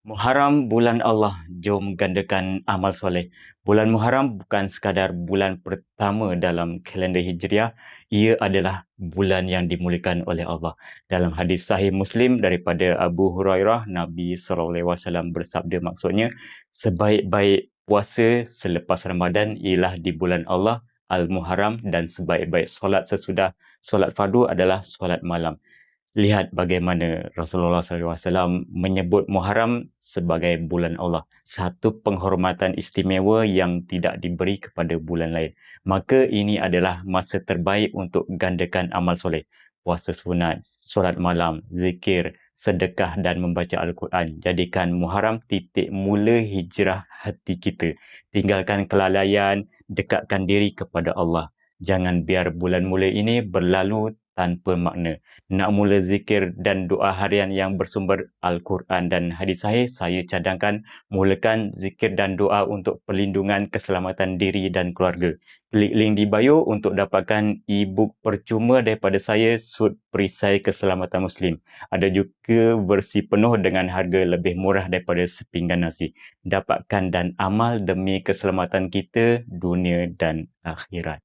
Muharram bulan Allah, jom gandakan amal soleh. Bulan Muharram bukan sekadar bulan pertama dalam kalender Hijriah, ia adalah bulan yang dimuliakan oleh Allah. Dalam hadis sahih Muslim daripada Abu Hurairah, Nabi SAW bersabda, maksudnya, sebaik-baik puasa selepas Ramadan ialah di bulan Allah, Al-Muharram, dan sebaik-baik solat sesudah solat fardu adalah solat malam. Lihat bagaimana Rasulullah SAW menyebut Muharram sebagai bulan Allah. Satu penghormatan istimewa yang tidak diberi kepada bulan lain. Maka ini adalah masa terbaik untuk gandakan amal soleh. Puasa sunat, solat malam, zikir, sedekah dan membaca Al-Quran. Jadikan Muharram titik mula hijrah hati kita. Tinggalkan kelalaian, dekatkan diri kepada Allah. Jangan biar bulan mula ini berlalu tanpa makna. Nak mula zikir dan doa harian yang bersumber Al-Quran dan hadis sahih, saya cadangkan mulakan zikir dan doa untuk perlindungan keselamatan diri dan keluarga. Klik link di bio untuk dapatkan e-book percuma daripada saya, Sud Perisai Keselamatan Muslim. Ada juga versi penuh dengan harga lebih murah daripada sepinggan nasi. Dapatkan dan amal demi keselamatan kita, dunia dan akhirat.